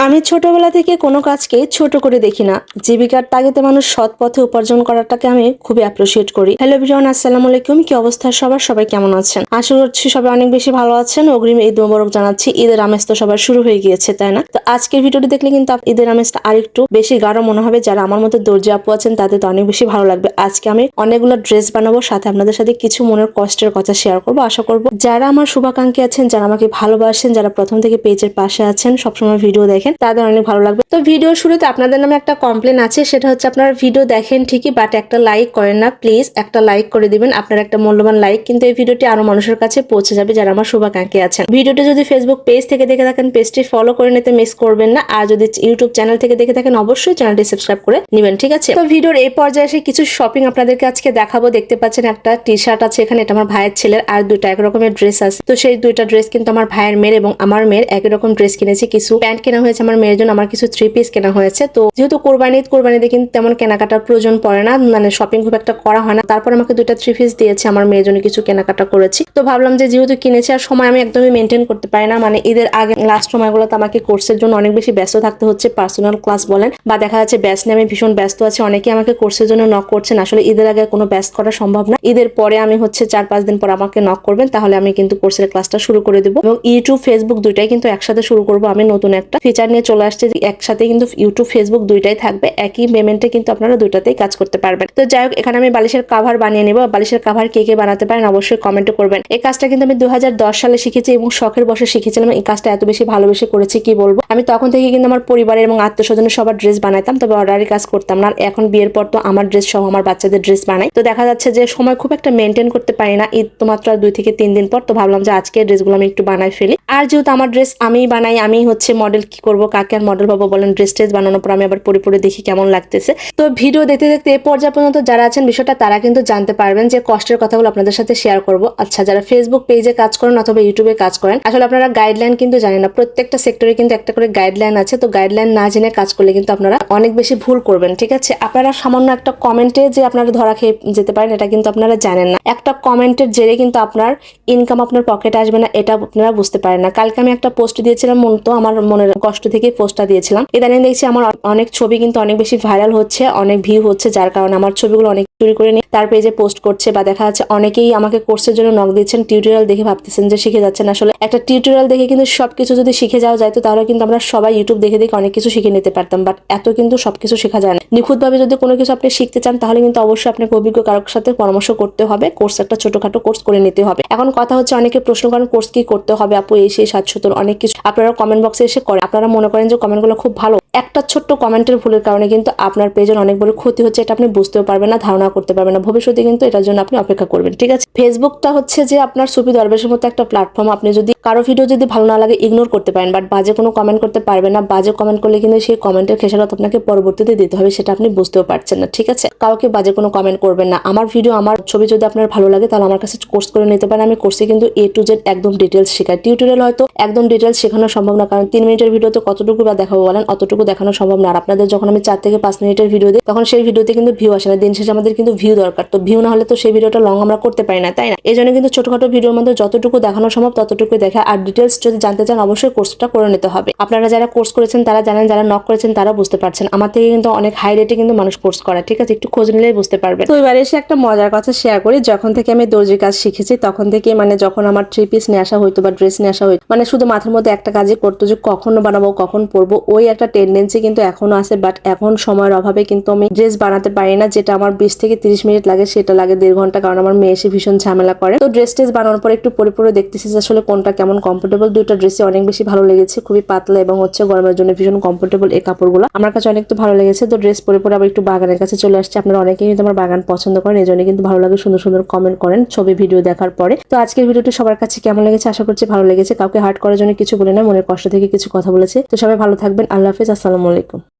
আমি ছোটবেলা থেকে কোনো কাজকে ছোট করে দেখি না। জীবিকার তাগিদে মানুষ সৎ পথে উপার্জন করাটাকে আমি খুবই অ্যাপ্রিসিয়েট করি। হ্যালো এভরিওয়ান, আসসালামু আলাইকুম। কি অবস্থা সবাই কেমন আছেন? আশা করছি সবাই অনেক বেশি ভালো আছেন। অগ্রিম ঈদ মোবারক জানাচ্ছি। ঈদের আমেজ তো সবার শুরু হয়ে গিয়েছে, তাই না? তো আজকের ভিডিওটি দেখলে কিন্তু ঈদের আমেজটা আরেকটু বেশি গাঢ় মনে হবে। যারা আমার মতো দর্জি আপু আছেন তাদের তো অনেক বেশি ভালো লাগবে। আজকে আমি অনেকগুলো ড্রেস বানাবো, সাথে আপনাদের সাথে কিছু মনের কষ্টের কথা শেয়ার করবো। আশা করবো যারা আমার শুভাকাঙ্ক্ষী আছেন, যারা আমাকে ভালোবাসেন, যারা প্রথম থেকে পেজের পাশে আছেন, সবসময় ভিডিও দেখেন, তাদের অনেক ভালো লাগবে। তো ভিডিও শুরুতে আপনাদের নামে একটা কমপ্লেন আছে, সেটা হচ্ছে আপনারা ভিডিও দেখেন ঠিকই, বাট একটা লাইক করেন না। প্লিজ একটা লাইক করে দিবেন। আপনার একটা মূল্যবান লাইক কিন্তু এই ভিডিওটি আরো মানুষের কাছে পৌঁছে যাবে যারা আমার শুভাকাঙ্ক্ষী আছেন। ভিডিওটি যদি ফেসবুক পেজ থেকে দেখে থাকেন, পেজটি ফলো করে নিতে মিস করবেন না। আর যদি ইউটিউব চ্যানেল থেকে দেখে থাকেন, অবশ্যই চ্যানেলটি সাবস্ক্রাইব করে নেবেন, ঠিক আছে? তো ভিডিওর এই পর্যায়ে এসে কিছু শপিং আপনাদেরকে আজকে দেখাবো। দেখতে পাচ্ছেন একটা টি শার্ট আছে এখানে, এটা আমার ভাইয়ের ছেলের, আর দুইটা এক রকমের ড্রেস আছে। তো সেই দুইটা ড্রেস কিন্তু আমার ভাইয়ের মেয়ের এবং আমার মেয়ের একই রকম ড্রেস কিনেছি। কিছু প্যান্ট কেনা হয়েছে আমার মেয়ের জন্য, আমার কিছু থ্রি পিস কেনা হয়েছে। তো যেহেতু কোরবানিতে কিন্তু তেমন কেনাকাটার প্রয়োজন পড়ে না, মানে শপিং খুব একটা করা হয় না। তারপর আমাকে দুইটা থ্রি পিস দিয়েছে, আমার মেয়ের জন্য কিছু কেনাকাটা করেছি। তো ভাবলাম যে যেহেতু কিনেছি, আর সময় আমি একদমই মেনটেন করতে পারি না। মানে ঈদের আগে লাস্ট সময়গুলোতে আমাকে কোর্সের জন্য অনেক বেশি ব্যস্ত থাকতে হচ্ছে। পার্সোনাল ক্লাস বলেন বা দেখা যাচ্ছে ব্যাচ নিয়ে আমি ভীষণ ব্যস্ত আছি। অনেকে আমাকে কোর্সের জন্য নক করছেন। আসলে ঈদের আগে কোনো ব্যাচ করা সম্ভব না। ঈদের পরে আমি হচ্ছে 4-5 দিন পর আমাকে নক করবেন, তাহলে আমি কিন্তু কোর্সের ক্লাসটা শুরু করে দেবো। এবং ইউটিউব ফেসবুক দুইটাই কিন্তু একসাথে শুরু করবো। আমি নতুন একটা ফিচার নিয়ে চলে আসছে যে একসাথে কিন্তু ইউটিউব ফেসবুক দুইটাই থাকবে, একই পেমেন্টে কিন্তু আপনারা দুইটাতেই কাজ করতে পারবেন। তো যাই হোক, এখানে আমি বালিশের কাভার বানিয়ে নেবো। বালিশের কাভার কে কে বানাতে পারেন অবশ্যই কমেন্টে করবেন। এই কাজটা কিন্তু আমি 2010 সালে শিখেছি এবং শখের বসে শিখেছিলাম। এই কাজটা এত বেশি ভালোবেসে করেছি কি বলবো। আমি তখন থেকে কিন্তু আমার পরিবারের এবং আত্মীয়স্বজনের সবার ড্রেস বানাইতাম, তবে অর্ডারি কাজ করতাম না। এখন বিয়ের পর তো আমার ড্রেস সহ আমার বাচ্চাদের ড্রেস বানাই। তো দেখা যাচ্ছে যে সময় খুব একটা মেনটেন করতে পারি না। ঈদ তো মাত্র 2 থেকে 3 দিন পর। তো ভাবলাম যে আজকে ড্রেসগুলো আমি একটু বানাই ফেলি। আর যেহেতু আমার ড্রেস আমি বানাই, আমি হচ্ছে মডেল, কি করব, কাকে আর মডেল পাবো বলেন? ড্রেস বানানোর পর আমি আবার পরে দেখি কেমন লাগতেছে। তো ভিডিও দেখতে দেখতে এ পর্যায়ে পর্যন্ত যারা আছেন বিষয়টা তারা কিন্তু জানতে পারবেন যে কষ্টের কথাগুলো আপনাদের সাথে শেয়ার করব। আচ্ছা, যারা ফেসবুক পেজে কাজ করেন অথবা ইউটিউবে কাজ করেন, আসলে আপনারা গাইডলাইন কিন্তু জানেন না। প্রত্যেকটা সেক্টরে কিন্তু একটা করে গাইডলাইন আছে। তো গাইডলাইন না জেনে কাজ করলে কিন্তু আপনারা অনেক বেশি ভুল করবেন, ঠিক আছে? আপনারা সামান্য একটা কমেন্টে যে আপনারা ধরা খেয়ে যেতে পারেন, এটা কিন্তু আপনারা জানেন না। একটা কমেন্টের জেরে কিন্তু আপনার ইনকাম আপনার পকেটে আসবে না, এটা আপনারা বুঝতে পারেন না। কালকে আমি একটা পোস্ট দিয়েছিলাম, তো আমার মনের কষ্ট থেকে পোস্টটা দিয়েছিলাম। ইদানিং দেখছি আমার অনেক ছবি কিন্তু অনেক বেশি ভাইরাল হচ্ছে, অনেক ভিউ হচ্ছে, যার কারণে আমার ছবিগুলো অনেক চুরি করে নিয়ে তার পেজে পোস্ট করছে। বা দেখা যাচ্ছে অনেকেই আমাকে কোর্সের জন্য নক দিচ্ছেন, টিউটোরিয়াল দেখে ভাবতেছেন যে শিখে যাচ্ছেন। আসলে একটা টিউটোরিয়াল দেখে কিন্তু সবকিছু যদি শিখে যাওয়া যায়, তো তাহলে কিন্তু আমরা সবাই ইউটিউব দেখে দেখে অনেক কিছু শিখে নিতে পারতাম। বাট এত কিন্তু সবকিছু শেখা যায় না। নিখুঁতভাবে যদি কোনো কিছু আপনি শিখতে চান, তাহলে কিন্তু অবশ্যই আপনাকে অভিজ্ঞ কারোর সাথে পরামর্শ করতে হবে। কোর্স একটা ছোটখাটো কোর্স করে নিতে হবে। এখন কথা হচ্ছে, অনেকে প্রশ্ন করেন কোর্স কি করতে হবে আপু, এই সেই 770 অনেক কিছু আপনারা কমেন্ট বক্সে এসে করেন। আপনারা মনে করেন যে কমেন্টগুলো খুব ভালো। একটা ছোট্ট কমেন্টের ভুলের কারণে কিন্তু আপনার পেজের অনেক বড় ক্ষতি হচ্ছে। এটা আপনি বুঝতেও পারবেন না, ধারণা করতে পারবেন না। ভবিষ্যতে কিন্তু এটার জন্য আপনি অপেক্ষা করবেন, ঠিক আছে? ফেসবুকটা হচ্ছে যে আপনার সুপি দরবেশের মতো একটা প্ল্যাটফর্ম। আপনি যদি কারো ভিডিও যদি ভালো না লাগে ইগনোর করতে পারেন, বাট বাজে কোনো কমেন্ট করতে পারবেন না। বাজে কমেন্ট করলে কিন্তু সেই কমেন্টের খেসারত আপনাকে পরবর্তীতে দিতে হবে, সেটা আপনি বুঝতেও পারছেন না, ঠিক আছে? কাউকে বাজে কোনো কমেন্ট করবেন না। আমার ভিডিও, আমার ছবি যদি আপনার ভালো লাগে, তাহলে আমার কাছে কোর্স করে নিতে পারেন। আমি কোর্সে কিন্তু A to Z একদম ডিটেলস শেখাই। টিউটোরিয়াল হয়তো একদম ডিটেলস শেখানো সম্ভব না, কারণ 3 মিনিটের ভিডিওতে কতটুকু বা দেখাবো বলেন? অতটুকু দেখানো সম্ভব না। আর আপনাদের যখন আমি 4 থেকে 5 মিনিটের ভিডিও দিই, তখন সেই ভিডিওতে কিন্তু ভিউ আসে না। দিন শেষে আমাদের কিন্তু ভিউ দরকার। তো ভিউ না হলে তো সেই ভিডিওটা লং আমরা করতে পারি না, তাই না? এই জন্য কিন্তু ছোটখাটো ভিডিওর মধ্যে যতটুকু দেখানো সম্ভব ততটুকু দেখা। আর ডিটেলস যদি জানতে চান, অবশ্যই কোর্সটা করে নিতে হবে। আপনারা যারা কোর্স করেছেন তারা জানেন, যারা নক করেছেন তারা বুঝতে পারছেন। আমার থেকে কিন্তু অনেক হাই রেটে কিন্তু মানুষ কোর্স করে, ঠিক আছে? একটু খোঁজ নিলেই বুঝতে পারবেন। তো এবারে এসে একটা মজার কথা শেয়ার করি। যখন থেকে আমি দর্জির কাজ শিখেছি, তখন থেকে মানে যখন আমার থ্রি পিস নিয়ে আসা হইতো বা ড্রেস নিয়ে আসা হইতো, মানে শুধু মাথার মধ্যে একটা কাজই করতো যে কখনো বানাবো, কখন পরবো। ওই একটা টেন্ডেন্সি কিন্তু এখনো আছে। বাট এখন সময়ের অভাবে কিন্তু আমি ড্রেস বানাতে পারি না। যেটা আমার 20 থেকে 30 মিনিট লাগে, সেটা লাগে 1.5 ঘন্টা, কারণ আমার মেয়ে এসে ভীষণ ঝামেলা করে। তো ড্রেস বানানোর পর একটু পরে দেখতেছি যে আসলে কোনটা কেমন কমফোর্টেবল। দুইটা ড্রেসই অনেক বেশি ভালো লেগেছে, খুবই পাতলা এবং হচ্ছে গরমের জন্য ভীষণ কমফোর্টেবল এই কাপড়গুলো। আমার কাছে অনেক তো ভালো লেগেছে। তো ড্রেস পরে আবার একটু বাগানের কাছে চলে আসছে। আপনারা অনেকেই কিন্তু আমার বাগান পছন্দ করেন, এই জন্য কিন্তু ভালো লাগে, সুন্দর সুন্দর কমেন্ট করেন ছবি ভিডিও দেখার পরে। তো আজকের ভিডিওটি সবার কাছে কেমন লেগেছে আশা করছি ভালো লেগেছে। কাউকে হার্ট করার জন্য কিছু বলে না, মনের কষ্ট থেকে কিছু কথা বলেছে। তো সবাই ভালো থাকবেন। আল্লাহ হাফেজ, আসসালামু আলাইকুম।